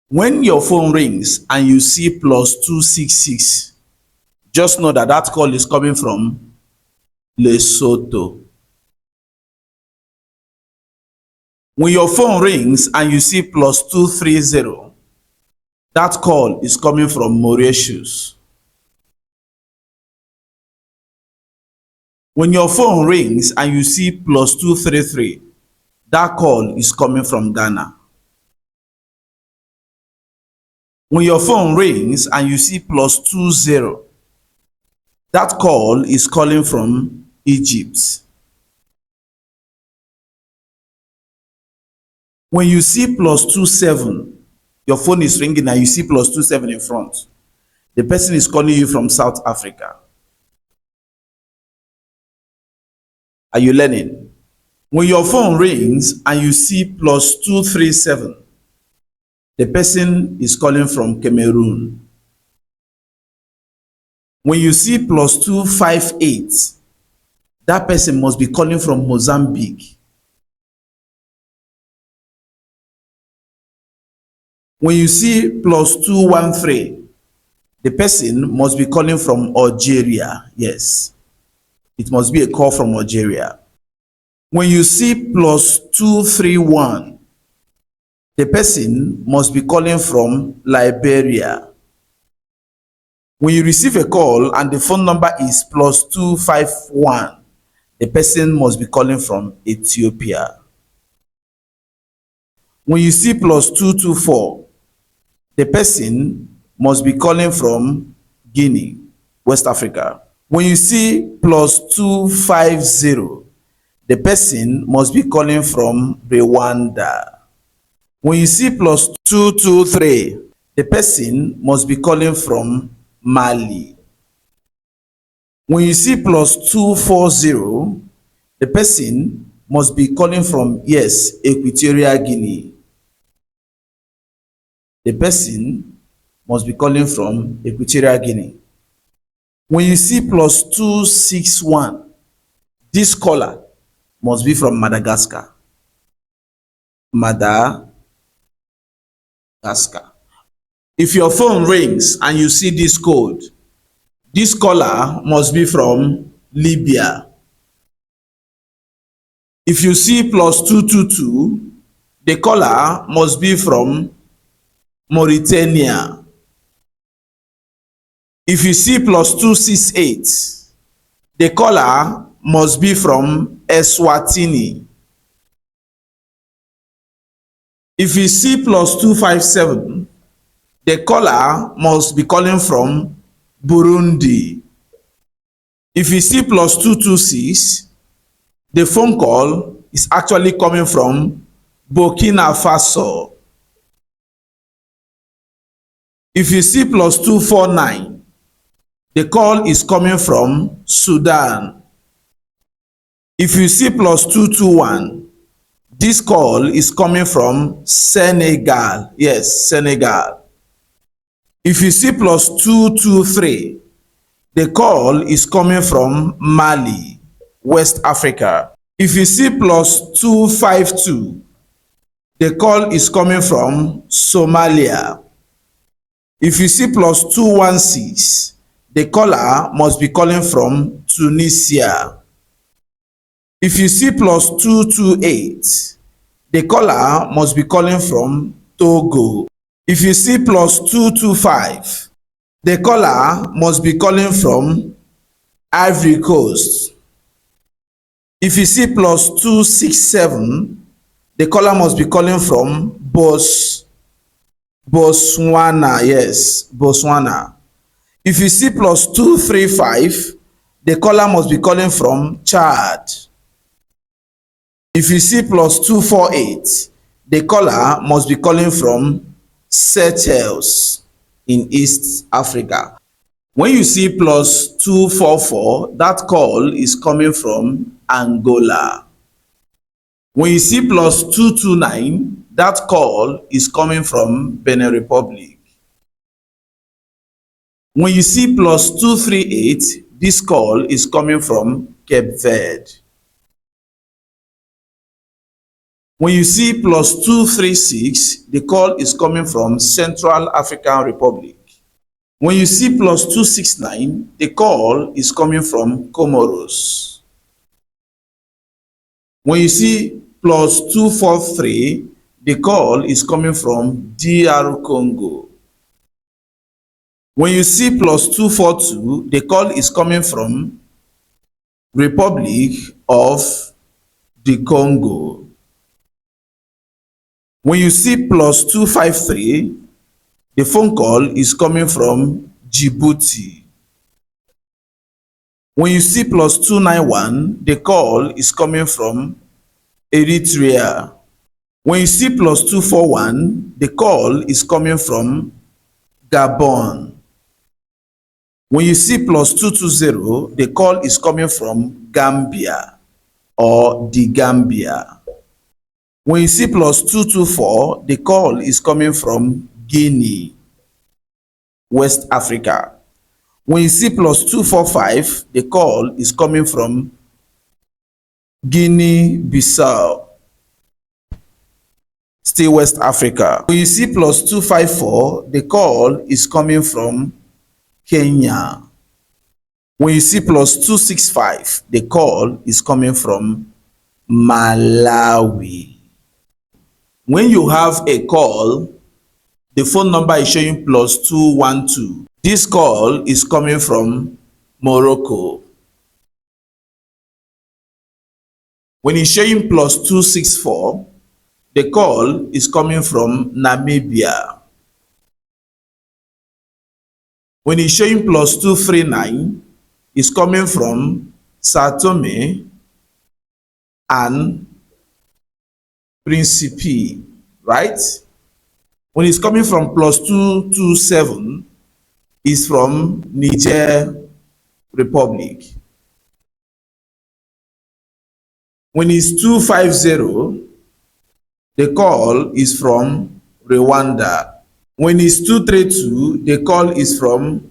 When your phone rings and you see +266, just know that that call is coming from Lesotho. When your phone rings and you see +230, that call is coming from Mauritius. When your phone rings and you see +233, that call is coming from Ghana. When your phone rings and you see +20, that call is calling from Egypt. When you see +27, your phone is ringing and you see +27 in front, the person is calling you from South Africa. Are you learning? When your phone rings and you see +237, the person is calling from Cameroon. When you see +258, that person must be calling from Mozambique. When you see +213, the person must be calling from Algeria. Yes, it must be a call from Algeria. When you see +231, the person must be calling from Liberia. When you receive a call and the phone number is +251, the person must be calling from Ethiopia. When you see +224, the person must be calling from Guinea, West Africa. When you see +250, the person must be calling from Rwanda. When you see +223, the person must be calling from Mali. When you see +240, the person must be calling from, yes, Equatorial Guinea. The person must be calling from Equatorial Guinea. When you see +261, this caller must be from Madagascar. Madagascar. If your phone rings and you see this code, this caller must be from Libya. If you see +222, the caller must be from Mauritania. If you see +268, the caller must be from Eswatini. If you see +257, the caller must be calling from Burundi. If you see +226, the phone call is actually coming from Burkina Faso. If you see +249, the call is coming from Sudan. If you see +221, this call is coming from Senegal. Yes, Senegal. If you see +223, the call is coming from Mali, West Africa. If you see +252, the call is coming from Somalia. If you see +216, the caller must be calling from Tunisia. If you see +228, the caller must be calling from Togo. If you see +225, the caller must be calling from Ivory Coast. If you see +267, the caller must be calling from Botswana. Yes, Botswana. If you see +235, the caller must be calling from Chad. If you see +248, the caller must be calling from Seychelles in East Africa. When you see +244, that call is coming from Angola. When you see +229, that call is coming from Benin Republic. When you see +238, this call is coming from Cape Verde. When you see plus 236, the call is coming from Central African Republic. When you see plus 269, the call is coming from Comoros. When you see plus 243, the call is coming from DR Congo. When you see plus 242, the call is coming from Republic of the Congo. When you see plus 253, the phone call is coming from Djibouti. When you see plus 291, the call is coming from Eritrea. When you see plus 241, the call is coming from Gabon. When you see plus 220, the call is coming from Gambia or the Gambia. When you see plus 224, the call is coming from Guinea, West Africa. When you see plus 245, the call is coming from Guinea-Bissau, still West Africa. When you see plus 254, the call is coming from Kenya. When you see plus 265, the call is coming from Malawi. When you have a call, the phone number is showing plus 212. This call is coming from Morocco. When it's showing plus 264, the call is coming from Namibia. When it's showing plus 239, it's coming from Sao Tome and Principe, right? When it's coming from plus 227, it's from Niger Republic. When it's 250, the call is from Rwanda. When it's 232, the call is from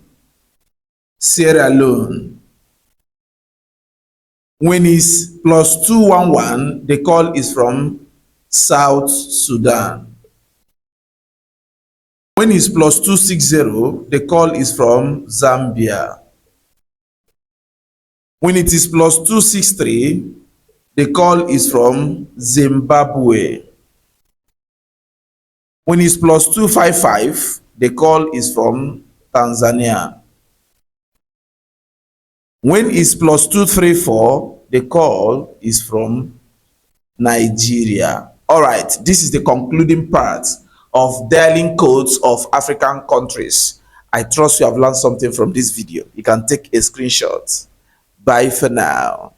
Sierra Leone. When it's plus 211, the call is from South Sudan. When it's plus 260, the call is from Zambia. When it is plus 263, the call is from Zimbabwe. When it's plus 255, the call is from Tanzania. When it's plus 234, the call is from Nigeria. All right, this is the concluding part of dialing codes of African countries. I trust you have learned something from this video. You can take a screenshot. Bye for now.